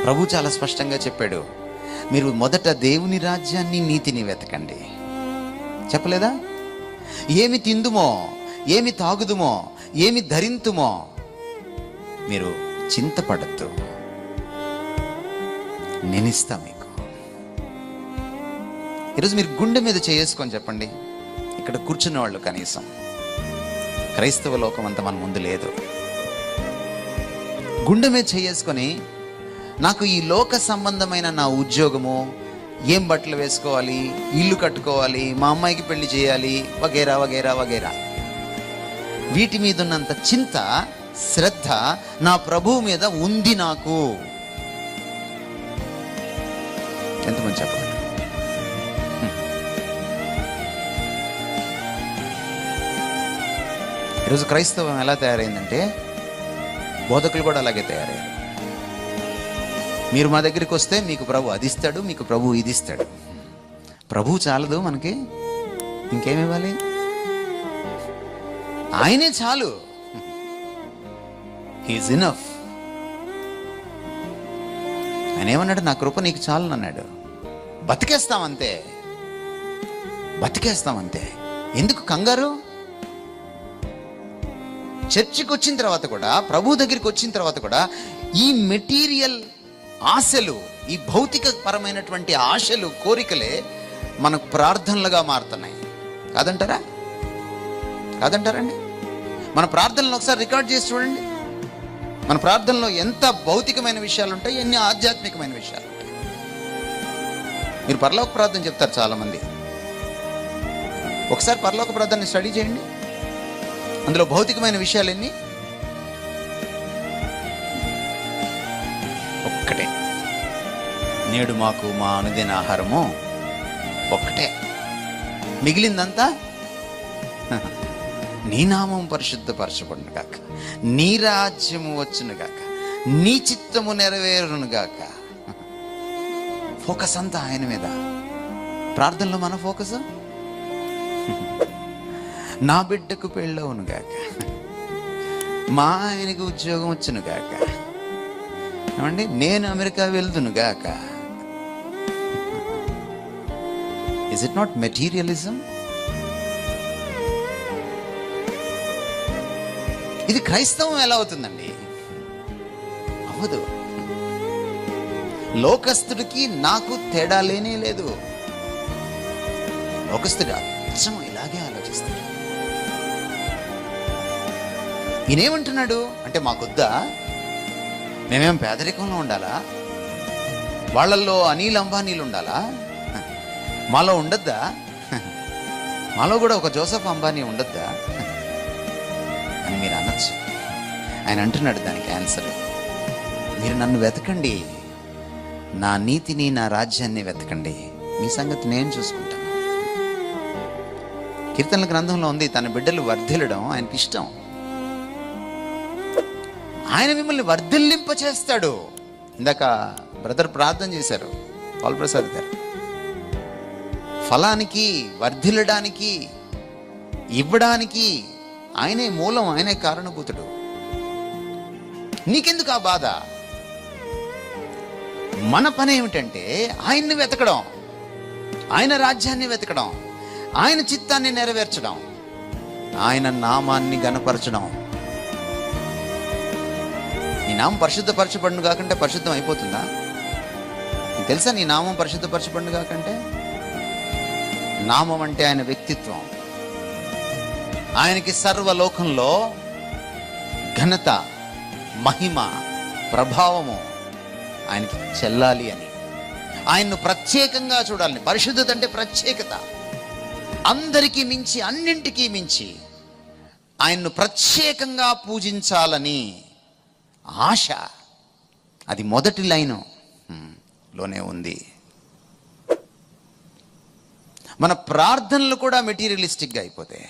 ప్రభు చాలా స్పష్టంగా చెప్పాడు, మీరు మొదట దేవుని రాజ్యాన్ని నీతిని వెతకండి. చెప్పలేదా? ఏమి తిందుమో, ఏమి తాగుదుమో, ఏమి ధరింతుమో మీరు చింతపడద్దు, నేనిస్తా మీకు. ఈరోజు మీరు గుండె మీద చేసుకొని చెప్పండి, ఇక్కడ కూర్చున్న వాళ్ళు కనీసం క్రైస్తవ లోకం అంతా మన ముందు లేదు. గుండె మీద చేసుకొని, నాకు ఈ లోక సంబంధమైన నా ఉద్యోగము, ఏం బట్టలు వేసుకోవాలి, ఇల్లు కట్టుకోవాలి, మా అమ్మాయికి పెళ్లి చేయాలి, వగేరా వగేరా వగేరా, వీటి మీద ఉన్నంత చింత, శ్రద్ధ నా ప్రభువు మీద ఉంది నాకు. ఎంతమంది చెప్పండి? ఈరోజు క్రైస్తవం ఎలా తయారైందంటే, బోధకులు కూడా అలాగే తయారయ్యారు. మీరు మా దగ్గరికి వస్తే మీకు ప్రభు అది ఇస్తాడు, మీకు ప్రభు ఇది ఇస్తాడు. ప్రభు చాలదు మనకి, ఇంకేమివ్వాలి? ఆయనే చాలు. He is enough. ఆయన ఏమన్నాడు? నా కృప నీకు చాలు అన్నాడు. బతికేస్తామంతే, బతికేస్తామంతే. ఎందుకు కంగారు? చర్చికి వచ్చిన తర్వాత కూడా, ప్రభు దగ్గరికి వచ్చిన తర్వాత కూడా ఈ మెటీరియల్ ఆశలు, ఈ భౌతిక పరమైనటువంటి ఆశలు, కోరికలే మనకు ప్రార్థనలుగా మారుతున్నాయి. కాదంటారా? కాదంటారండి? మన ప్రార్థనలు ఒకసారి రికార్డ్ చేసి చూడండి. మన ప్రార్థనలో ఎంత భౌతికమైన విషయాలు ఉంటాయి, ఎన్ని ఆధ్యాత్మికమైన విషయాలు ఉంటాయి. మీరు పరలోక ప్రార్థన చెప్తారు చాలామంది. ఒకసారి పరలోక ప్రార్థనని స్టడీ చేయండి. అందులో భౌతికమైన విషయాలు ఎన్ని? ఒక్కటే, నేడు మాకు మా అనుదిన ఆహారము ఒక్కటే. మిగిలిందంతా నీ నామం పరిశుద్ధపరచబడును గాక, నీ రాజ్యము వచ్చును గాక, నీ చిత్తము నెరవేరును గాక. ఫోకస్ అంతా ఆయన మీద. ప్రార్థనలో మన ఫోకస్, నా బిడ్డకు పెళ్ళవును గాక, మా ఆయనకు ఉద్యోగం వచ్చును గాక, ఏమండి నేను అమెరికా వెళ్తును గాక. Is it not materialism? ఇది క్రైస్తవం ఎలా అవుతుందండి? అవ్వదు. లోకస్తుడికి నాకు తేడా లేనే లేదు. లోకస్తుడు అచ్చం ఇలాగే ఆలోచిస్తాడు. ఈయనేమంటున్నాడు అంటే, మాకొద్దా? మేమేం పేదరికంలో ఉండాలా? వాళ్ళల్లో అనిల్ అంబానీలు ఉండాలా? మాలో ఉండద్దా? మాలో కూడా ఒక జోసెఫ్ అంబానీ ఉండద్దా అని మీరు అనొచ్చు. ఆయన అంటున్నాడు దానికి ఆన్సర్, మీరు నన్ను వెతకండి, నా నీతిని, నా రాజ్యాన్ని వెతకండి, మీ సంగతి నేను చూసుకుంటాను. కీర్తనల గ్రంథంలో ఉంది, తన బిడ్డలు వర్ధిల్లడం ఆయనకి ఇష్టం. ఆయన మిమ్మల్ని వర్ధిల్లింప చేస్తాడు. ఇందాక బ్రదర్ ప్రార్థన చేశారు, పాల్ ప్రసాద్ గారు. ఫలానికి, వర్ధిల్లడానికి, ఇవ్వడానికి ఆయనే మూలం, ఆయనే కారణభూతుడు. నీకెందుకు ఆ బాధ? మన పని ఏమిటంటే ఆయన్ని వెతకడం, ఆయన రాజ్యాన్ని వెతకడం, ఆయన చిత్తాన్ని నెరవేర్చడం, ఆయన నామాన్ని గణపరచడం. నీ నామం పరిశుద్ధపరచబడును కాకంటే పరిశుద్ధం అయిపోతుందా? నీకు తెలుసా నీ నామం పరిశుద్ధపరచబడును కాకంటే? నామం అంటే ఆయన వ్యక్తిత్వం. ఆయనకి సర్వలోకంలో ఘనత, మహిమ, ప్రభావము ఆయనకి చెల్లాలి అని, ఆయన్ను ప్రత్యేకంగా చూడాలని. పరిశుద్ధత అంటే ప్రత్యేకత. అందరికీ మించి, అన్నింటికీ మించి ఆయన్ను ప్రత్యేకంగా పూజించాలని ఆశ. అది మొదటి లైను లోనే ఉంది. మన ప్రార్థనలు కూడా మెటీరియలిస్టిక్గా అయిపోతాయి.